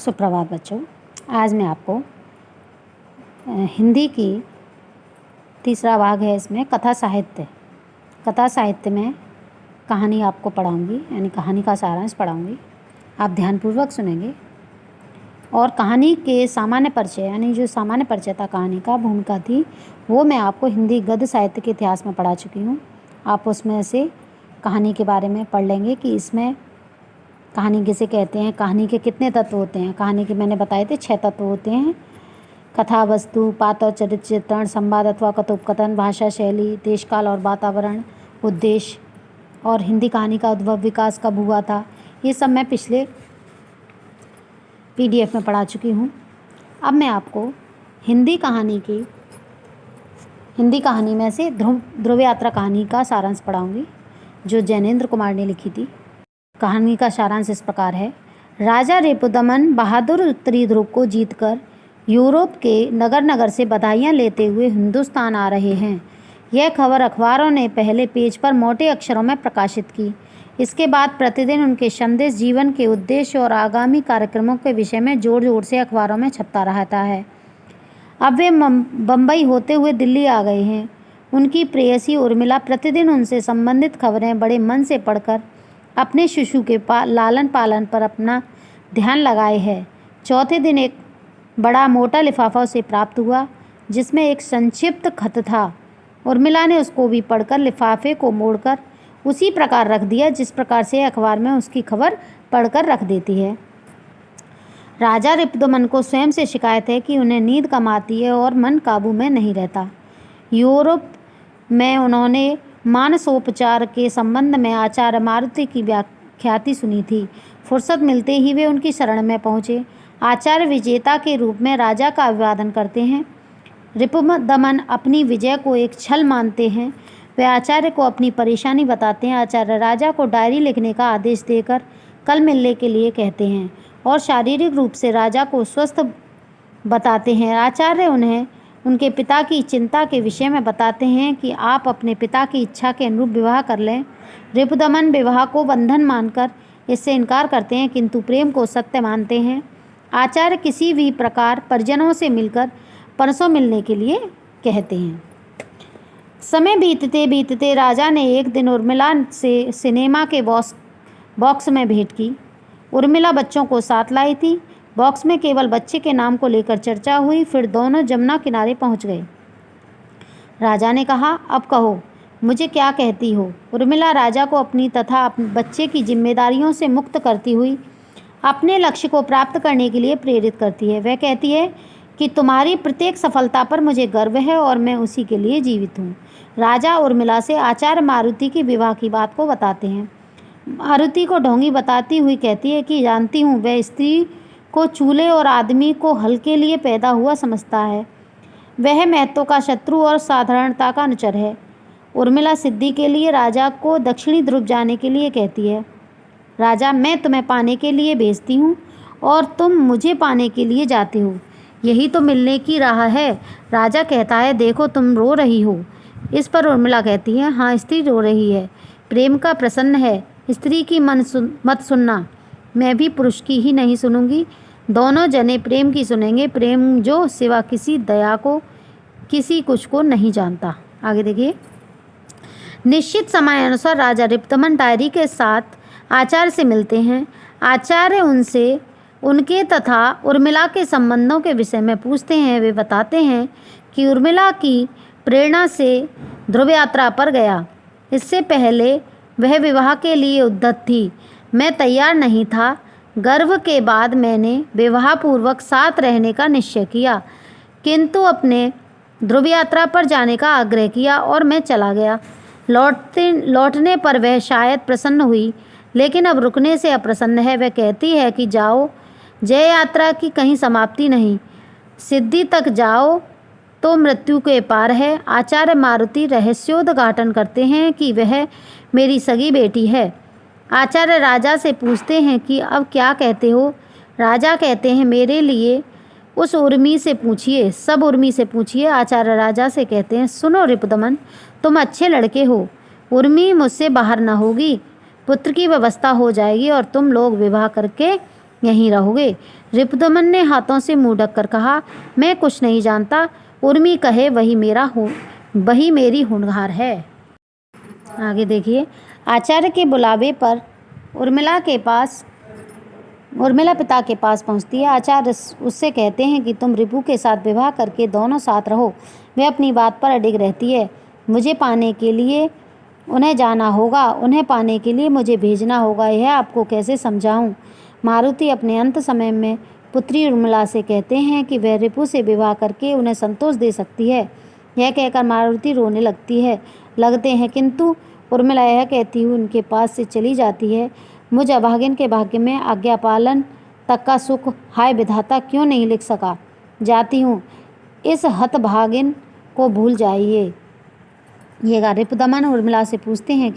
सुप्रभात बच्चों। आज मैं आपको हिंदी की तीसरा भाग है, इसमें कथा साहित्य में कहानी आपको पढ़ाऊंगी, यानी कहानी का सारांश पढ़ाऊंगी। आप ध्यानपूर्वक सुनेंगे और कहानी के सामान्य परिचय, यानी जो सामान्य परिचय था कहानी का, भूमिका थी, वो मैं आपको हिंदी गद्य साहित्य के इतिहास में पढ़ा चुकी हूँ। आप उसमें से कहानी के बारे में पढ़ लेंगे कि इसमें कहानी किसे कहते हैं, कहानी के कितने तत्व होते हैं। कहानी के मैंने बताए थे 6 तत्व होते हैं: कथा, वस्तु, पात्र, चरित्र, चित्रण, संवाद अथवा कथोपकथन, भाषा शैली, देश काल और वातावरण, उद्देश्य, और हिंदी कहानी का उद्भव विकास कब हुआ था। ये सब मैं पिछले PDF में पढ़ा चुकी हूँ। अब मैं आपको हिंदी कहानी में से ध्रुव यात्रा कहानी का सारांश पढ़ाऊँगी, जो जैनेन्द्र कुमार ने लिखी थी। कहानी का सारांश इस प्रकार है। राजा रिपुदमन बहादुर उत्तरी ध्रुव को जीतकर यूरोप के नगर नगर से बधाइयाँ लेते हुए हिंदुस्तान आ रहे हैं। यह खबर अखबारों ने पहले पेज पर मोटे अक्षरों में प्रकाशित की। इसके बाद प्रतिदिन उनके संदेश, जीवन के उद्देश्य और आगामी कार्यक्रमों के विषय में जोर जोर से अखबारों में छपता रहता है। अब वे बम्बई होते हुए दिल्ली आ गए हैं। उनकी प्रेयसी उर्मिला प्रतिदिन उनसे संबंधित खबरें बड़े मन से पढ़कर अपने शिशु के लालन पालन पर अपना ध्यान लगाए है। चौथे दिन एक बड़ा मोटा लिफाफा उसे प्राप्त हुआ, जिसमें एक संक्षिप्त खत था। उर्मिला ने उसको भी पढ़कर लिफाफे को मोड़कर उसी प्रकार रख दिया जिस प्रकार से अखबार में उसकी खबर पढ़कर रख देती है। राजा रिपुदमन को स्वयं से शिकायत है कि उन्हें नींद कम आती है और मन काबू में नहीं रहता। यूरोप में उन्होंने मानसोपचार के संबंध में आचार्य मारुति की व्याख्याति सुनी थी। फुर्सत मिलते ही वे उनकी शरण में पहुँचे। आचार्य विजेता के रूप में राजा का अभिवादन करते हैं। रिपुदमन अपनी विजय को एक छल मानते हैं। वे आचार्य को अपनी परेशानी बताते हैं। आचार्य राजा को डायरी लिखने का आदेश देकर कल मिलने के लिए कहते हैं और शारीरिक रूप से राजा को स्वस्थ बताते हैं। आचार्य उन्हें उनके पिता की चिंता के विषय में बताते हैं कि आप अपने पिता की इच्छा के अनुरूप विवाह कर लें। रिपुदमन विवाह को बंधन मानकर इससे इनकार करते हैं, किंतु प्रेम को सत्य मानते हैं। आचार्य किसी भी प्रकार परिजनों से मिलकर परसों मिलने के लिए कहते हैं। समय बीतते बीतते राजा ने एक दिन उर्मिला से सिनेमा के बॉक्स में भेंट की। उर्मिला बच्चों को साथ लाई थी। बॉक्स में केवल बच्चे के नाम को लेकर चर्चा हुई। फिर दोनों जमुना किनारे पहुंच गए। राजा ने कहा, अब कहो, मुझे क्या कहती हो। उर्मिला राजा को अपनी तथा बच्चे की जिम्मेदारियों से मुक्त करती हुई अपने लक्ष्य को प्राप्त करने के लिए प्रेरित करती है। वह कहती है कि तुम्हारी प्रत्येक सफलता पर मुझे गर्व है और मैं उसी के लिए जीवित हूँ। राजा उर्मिला से आचार्य मारुति की विवाह की बात को बताते हैं। मारुति को ढोंगी बताती हुई कहती है कि जानती हूँ, वह स्त्री को चूल्हे और आदमी को हल के लिए पैदा हुआ समझता है। वह महत्व का शत्रु और साधारणता का अनुचर है। उर्मिला सिद्धि के लिए राजा को दक्षिणी ध्रुव जाने के लिए कहती है। राजा, मैं तुम्हें पाने के लिए भेजती हूँ और तुम मुझे पाने के लिए जाते हो। यही तो मिलने की राह है। राजा कहता है, देखो तुम रो रही हो। इस पर उर्मिला कहती है, हाँ, स्त्री रो रही है, प्रेम का प्रसन्न है। स्त्री की मत सुनना, मैं भी पुरुष की ही नहीं सुनूंगी। दोनों जने प्रेम की सुनेंगे, प्रेम जो सिवा किसी दया को, किसी कुछ को नहीं जानता। आगे देखिए। निश्चित समय अनुसार राजा रिपुदमन डायरी के साथ आचार्य से मिलते हैं। आचार्य उनसे उनके तथा उर्मिला के संबंधों के विषय में पूछते हैं। वे बताते हैं कि उर्मिला की प्रेरणा से ध्रुव यात्रा पर गया। इससे पहले वह विवाह के लिए उद्यत थी। मैं तैयार नहीं था। गर्व के बाद मैंने विवाहपूर्वक साथ रहने का निश्चय किया, किंतु अपने ध्रुव यात्रा पर जाने का आग्रह किया और मैं चला गया। लौटने पर वह शायद प्रसन्न हुई, लेकिन अब रुकने से अप्रसन्न है। वह कहती है कि जाओ, जय यात्रा की कहीं समाप्ति नहीं, सिद्धि तक जाओ तो मृत्यु के पार है। आचार्य मारुति रहस्योद्घाटन करते हैं कि वह मेरी सगी बेटी है। आचार्य राजा से पूछते हैं कि अब क्या कहते हो। राजा कहते हैं, मेरे लिए उस उर्मी से पूछिए, सब उर्मी से पूछिए। आचार्य राजा से कहते हैं, सुनो रिपुदमन, तुम अच्छे लड़के हो। उर्मी मुझसे बाहर न होगी, पुत्र की व्यवस्था हो जाएगी और तुम लोग विवाह करके यहीं रहोगे? रिपुदमन ने हाथों से मुंह ढककर कहा, मैं कुछ नहीं जानता। उर्मी कहे वही मेरी होनहार है। आगे देखिए, आचार्य के बुलावे पर उर्मिला पिता के पास पहुंचती है। आचार्य उससे कहते हैं कि तुम रिपु के साथ विवाह करके दोनों साथ रहो। वह अपनी बात पर अडिग रहती है। मुझे पाने के लिए उन्हें जाना होगा, उन्हें पाने के लिए मुझे भेजना होगा। यह आपको कैसे समझाऊं? मारुति अपने अंत समय में पुत्री उर्मिला से कहते हैं कि वह रिपु से विवाह करके उन्हें संतोष दे सकती है। यह कहकर मारुति रोने लगते हैं, किंतु उर्मिला यह कहती हुई उनके पास से चली जाती है, मुझ अभागिन के भाग्य में आज्ञा पालन तक का सुख हाय विधाता क्यों नहीं लिख सका। जाती हूँ, इस हतभागिन को भूल जाइए। ये रिपुदमन उर्मिला से पूछते हैं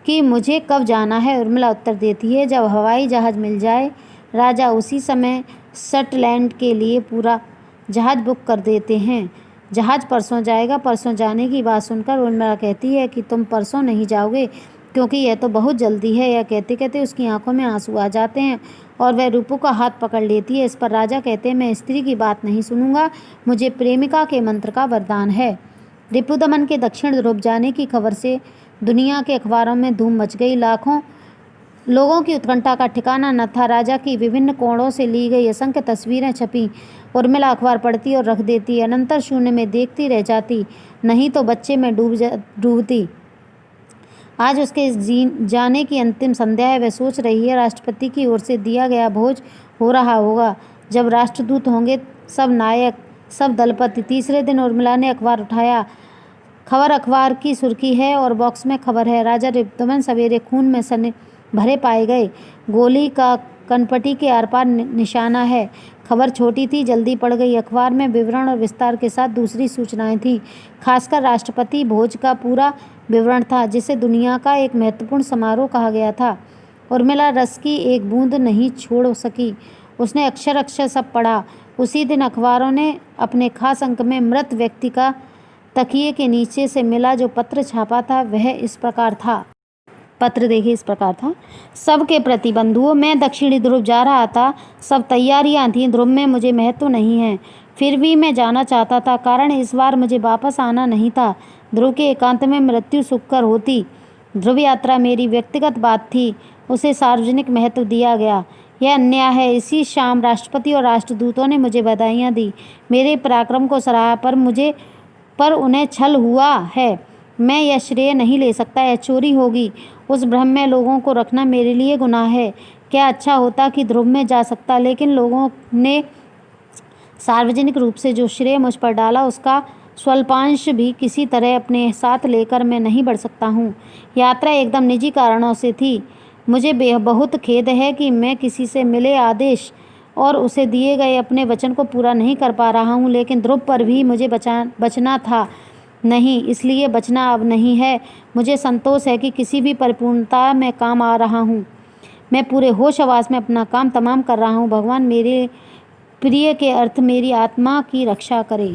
कि मुझे कब जाना है। उर्मिला उत्तर देती है, जब हवाई जहाज़ मिल जाए। राजा उसी समय सटलैंड के लिए पूरा जहाज़ बुक कर देते हैं। जहाज़ परसों जाएगा। परसों जाने की बात सुनकर उर्मिला कहती है कि तुम परसों नहीं जाओगे, क्योंकि यह तो बहुत जल्दी है। यह कहते कहते उसकी आंखों में आंसू आ जाते हैं और वह रिपु का हाथ पकड़ लेती है। इस पर राजा कहते हैं, मैं स्त्री की बात नहीं सुनूंगा, मुझे प्रेमिका के मंत्र का वरदान है। रिपुदमन के दक्षिण ध्रुव जाने की खबर से दुनिया के अखबारों में धूम मच गई। लाखों लोगों की उत्कंठा का ठिकाना न था। राजा की विभिन्न कोणों से ली गई असंख्य तस्वीरें छपी। उर्मिला अखबार पढ़ती और रख देती, अनंतर शून्य में देखती रह जाती, नहीं तो बच्चे में डूबती। आज उसके जाने की अंतिम संध्या है। वह सोच रही है, राष्ट्रपति की ओर से दिया गया भोज हो रहा होगा। जब राष्ट्रदूत होंगे, सब नायक, सब दलपति। तीसरे दिन उर्मिला ने अखबार उठाया। खबर अखबार की सुर्खी है और बॉक्स में खबर है, राजा रिपुदमन सवेरे खून में सने भरे पाए गए। गोली का कनपटी के आर पार निशाना है। खबर छोटी थी, जल्दी पड़ गई। अखबार में विवरण और विस्तार के साथ दूसरी सूचनाएं थीं। खासकर राष्ट्रपति भोज का पूरा विवरण था, जिसे दुनिया का एक महत्वपूर्ण समारोह कहा गया था। उर्मिला रस की एक बूंद नहीं छोड़ सकी। उसने अक्षर अक्षर सब पढ़ा। उसी दिन अखबारों ने अपने खास अंक में मृत व्यक्ति का तकिए के नीचे से मिला जो पत्र छापा था, वह इस प्रकार था। पत्र देखिए, इस प्रकार था। सबके प्रति बंधुओं, मैं दक्षिणी ध्रुव जा रहा था। सब तैयारियां थीं। ध्रुव में मुझे महत्व नहीं है, फिर भी मैं जाना चाहता था, कारण इस बार मुझे वापस आना नहीं था। ध्रुव के एकांत में मृत्यु सुखकर होती। ध्रुव यात्रा मेरी व्यक्तिगत बात थी, उसे सार्वजनिक महत्व दिया गया। यह अन्याय है। इसी शाम राष्ट्रपति और राष्ट्रदूतों ने मुझे बधाइयाँ दी, मेरे पराक्रम को सराहा, पर उन्हें छल हुआ है। मैं यह श्रेय नहीं ले सकता, यह चोरी होगी। उस भ्रम में लोगों को रखना मेरे लिए गुनाह है। क्या अच्छा होता कि ध्रुव में जा सकता, लेकिन लोगों ने सार्वजनिक रूप से जो श्रेय मुझ पर डाला, उसका स्वल्पांश भी किसी तरह अपने साथ लेकर मैं नहीं बढ़ सकता हूँ। यात्रा एकदम निजी कारणों से थी। मुझे बहुत खेद है कि मैं किसी से मिले आदेश और उसे दिए गए अपने वचन को पूरा नहीं कर पा रहा हूँ, लेकिन ध्रुव पर भी मुझे बचना था। नहीं, इसलिए बचना अब नहीं है। मुझे संतोष है कि किसी भी परिपूर्णता में काम आ रहा हूँ। मैं पूरे होश हवास में अपना काम तमाम कर रहा हूँ। भगवान मेरे प्रिय के अर्थ मेरी आत्मा की रक्षा करे।